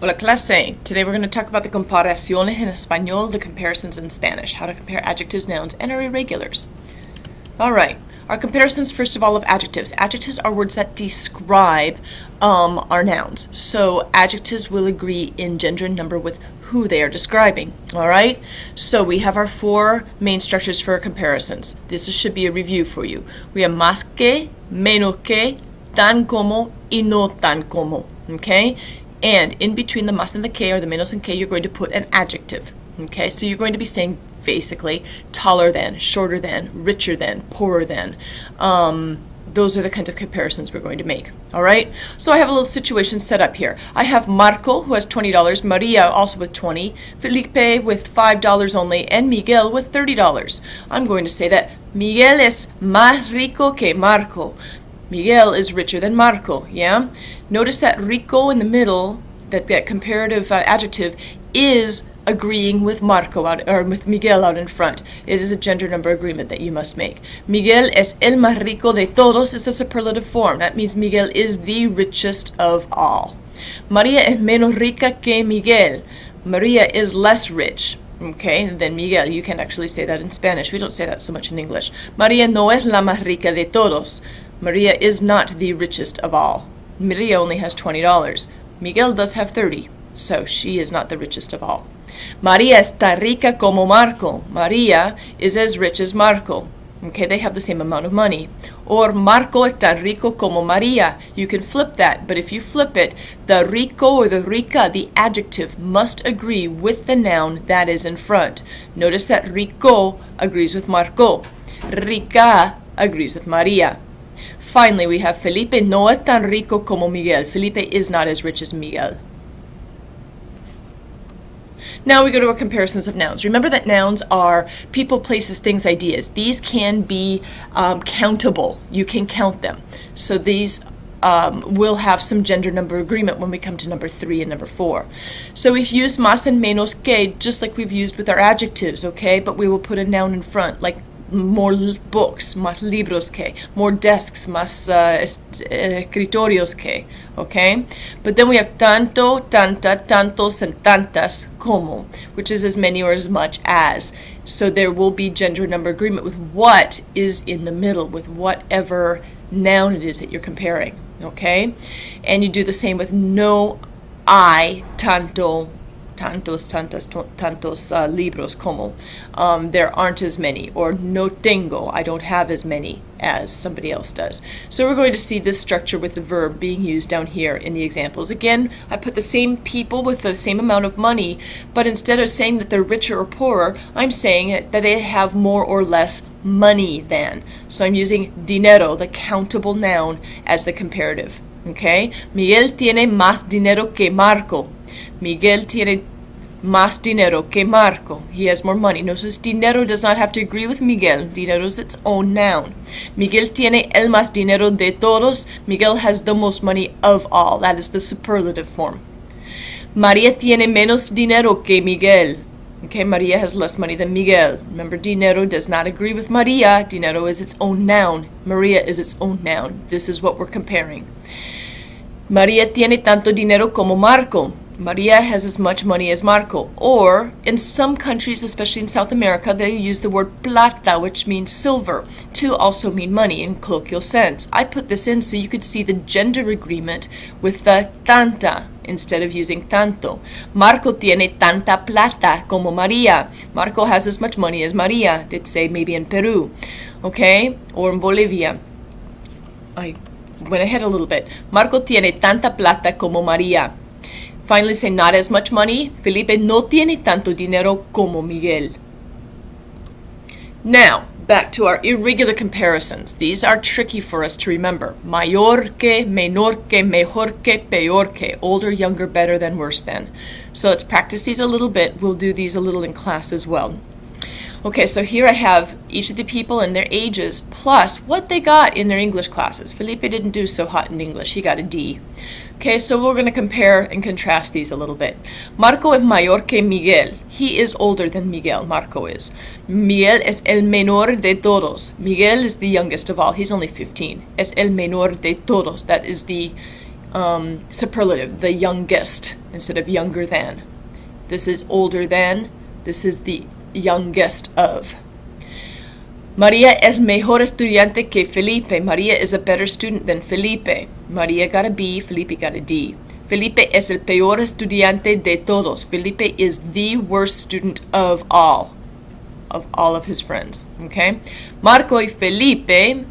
Hola clase. Today we're going to talk about the comparaciones en español, the comparisons in Spanish, how to compare adjectives, nouns, and our irregulars. All right. Our comparisons, first of all, of adjectives. Adjectives are words that describe our nouns. So adjectives will agree in gender and number with who they are describing. All right? So we have our four main structures for our comparisons. This should be a review for you. We have más que, menos que, tan como, y no tan como. Okay? And in between the más and the que, or the menos and que, you're going to put an adjective. Okay? So you're going to be saying basically taller than, shorter than, richer than, poorer than. Those are the kinds of comparisons we're going to make. All right? So I have a little situation set up here. I have Marco, who has $20, Maria also with $20, Felipe with $5 only, and Miguel with $30. I'm going to say that Miguel es más rico que Marco. Miguel is richer than Marco, yeah? Notice that rico in the middle, that comparative adjective, is agreeing with Marco or with Miguel out in front. It is a gender number agreement that you must make. Miguel es el más rico de todos is a superlative form. That means Miguel is the richest of all. Maria es menos rica que Miguel. Maria is less rich, okay, than Miguel. You can actually say that in Spanish. We don't say that so much in English. Maria no es la más rica de todos. Maria is not the richest of all. Maria only has $20. Miguel does have 30, so she is not the richest of all. Maria es tan rica como Marco. Maria is as rich as Marco. Okay, they have the same amount of money. Or Marco es tan rico como Maria. You can flip that, but if you flip it, the rico or the rica, the adjective, must agree with the noun that is in front. Notice that rico agrees with Marco. Rica agrees with Maria. Finally, we have Felipe no es tan rico como Miguel. Felipe is not as rich as Miguel. Now we go to our comparisons of nouns. Remember that nouns are people, places, things, ideas. These can be countable. You can count them. So these will have some gender number agreement when we come to number 3 and number 4. So we use más and menos que just like we've used with our adjectives, okay? But we will put a noun in front, like more books, más libros que, more desks, más escritorios que, okay? But then we have tanto, tanta, tantos, and tantas como, which is as many or as much as. So there will be gender number agreement with what is in the middle, with whatever noun it is that you're comparing, okay? And you do the same with no hay tanto, tantos, tantas, tantos libros como. There aren't as many. Or no tengo, I don't have as many as somebody else does. So we're going to see this structure with the verb being used down here in the examples. Again, I put the same people with the same amount of money, but instead of saying that they're richer or poorer, I'm saying that they have more or less money than. So I'm using dinero, the countable noun, as the comparative. Okay? Miguel tiene más dinero que Marco. Miguel tiene más dinero que Marco. He has more money. Notice dinero does not have to agree with Miguel. Dinero is its own noun. Miguel tiene el más dinero de todos. Miguel has the most money of all. That is the superlative form. Maria tiene menos dinero que Miguel. Okay, Maria has less money than Miguel. Remember, dinero does not agree with Maria. Dinero is its own noun. Maria is its own noun. This is what we're comparing. Maria tiene tanto dinero como Marco. Maria has as much money as Marco. Or, in some countries, especially in South America, they use the word plata, which means silver, to also mean money in colloquial sense. I put this in so you could see the gender agreement with the tanta instead of using tanto. Marco tiene tanta plata como Maria. Marco has as much money as Maria. They'd say maybe in Peru, okay? Or in Bolivia. I went ahead a little bit. Marco tiene tanta plata como Maria. Finally, say not as much money. Felipe no tiene tanto dinero como Miguel. Now, back to our irregular comparisons. These are tricky for us to remember. Mayor que, menor que, mejor que, peor que. Older, younger, better than, worse than. So let's practice these a little bit. We'll do these a little in class as well. Okay, so here I have each of the people and their ages plus what they got in their English classes. Felipe didn't do so hot in English. He got a D. Okay, so we're going to compare and contrast these a little bit. Marco es mayor que Miguel. He is older than Miguel. Marco is. Miguel es el menor de todos. Miguel is the youngest of all. He's only 15. Es el menor de todos. That is the superlative, the youngest, instead of younger than. This is older than, this is the youngest of. Maria es mejor estudiante que Felipe. Maria is a better student than Felipe. Maria got a B, Felipe got a D. Felipe es el peor estudiante de todos. Felipe is the worst student of all of his friends. Okay? Marco y Felipe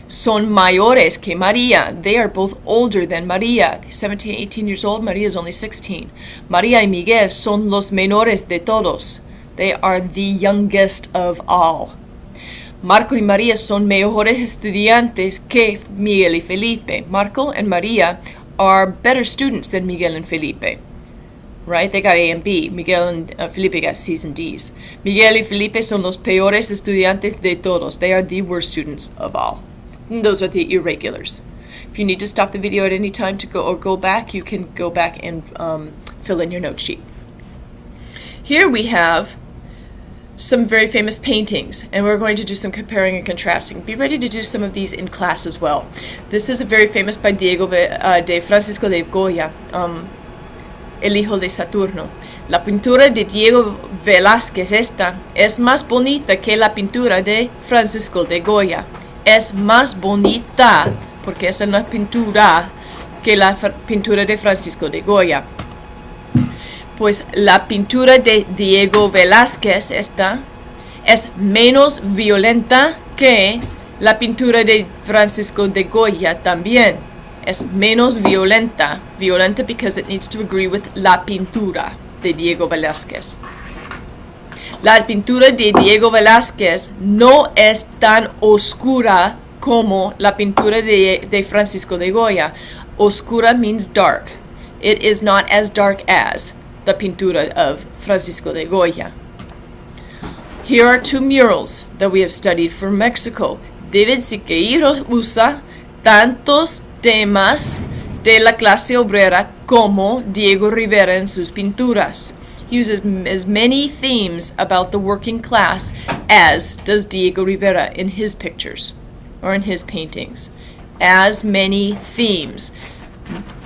son mayores que Maria. They are both older than Maria. 17, 18 years old. Maria is only 16. Maria y Miguel son los menores de todos. They are the youngest of all. Marco y Maria son mejores estudiantes que Miguel y Felipe. Marco and Maria are better students than Miguel and Felipe. Right? They got A and B. Miguel and Felipe got C's and D's. Miguel y Felipe son los peores estudiantes de todos. They are the worst students of all. And those are the irregulars. If you need to stop the video at any time to go back, you can go back and fill in your note sheet. Here we have some very famous paintings, and we're going to do some comparing and contrasting. Be ready to do some of these in class as well. This is a very famous by de Francisco de Goya, El hijo de Saturno. La pintura de Diego Velázquez esta es más bonita que la pintura de Francisco de Goya. Es más bonita porque es una pintura que la pintura de Francisco de Goya. Pues la pintura de Diego Velázquez esta es menos violenta que la pintura de Francisco de Goya también. Es menos violenta. Violenta because it needs to agree with la pintura de Diego Velázquez. La pintura de Diego Velázquez no es tan oscura como la pintura de Francisco de Goya. Oscura means dark. It is not as dark as the pintura of Francisco de Goya. Here are two murals that we have studied from Mexico. David Siqueiros usa tantos temas de la clase obrera como Diego Rivera en sus pinturas. He uses as many themes about the working class as does Diego Rivera in his pictures or in his paintings. As many themes.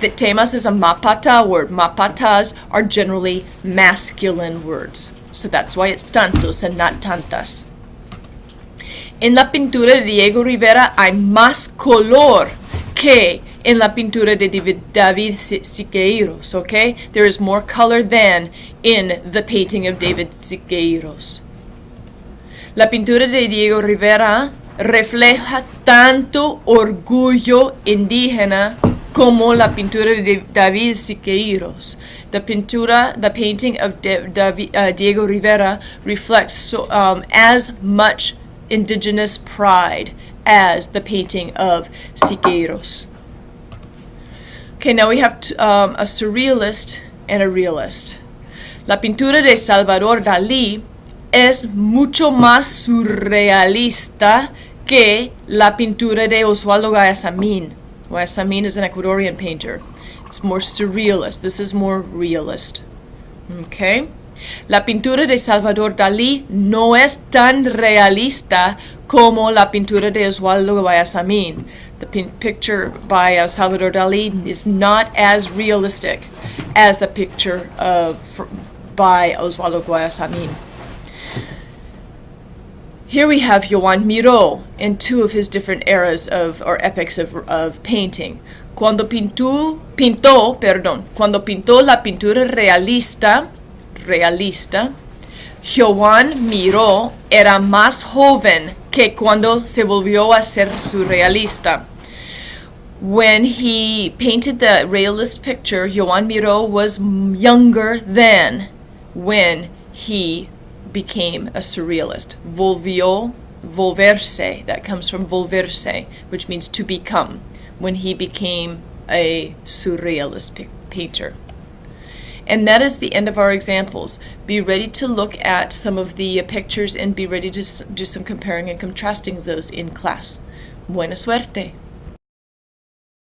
The temas is a mapata word. Mapatas are generally masculine words. So that's why it's tantos and not tantas. En la pintura de Diego Rivera hay más color que en la pintura de David Siqueiros, okay? There is more color than in the painting of David Siqueiros. La pintura de Diego Rivera refleja tanto orgullo indígena como la pintura de David Siqueiros. The painting of Diego Rivera reflects as much indigenous pride as the painting of Siqueiros. Okay, now we have a surrealist and a realist. La pintura de Salvador Dalí es mucho más surrealista que la pintura de Osvaldo Guayasamín. Guayasamín is an Ecuadorian painter. It's more surrealist. This is more realist. Okay? La pintura de Salvador Dalí no es tan realista como la pintura de Osvaldo Guayasamín. The picture by Salvador Dalí is not as realistic as the picture by Osvaldo Guayasamín. Here we have Joan Miró in two of his different eras or epochs of painting. Cuando pintó la pintura realista, Joan Miró era más joven que cuando se volvió a ser surrealista. When he painted the realist picture, Joan Miró was younger than when he became a surrealist. Volverse, that comes from volverse, which means to become, when he became a surrealist painter. And that is the end of our examples. Be ready to look at some of the pictures and be ready to do some comparing and contrasting of those in class. Buena suerte!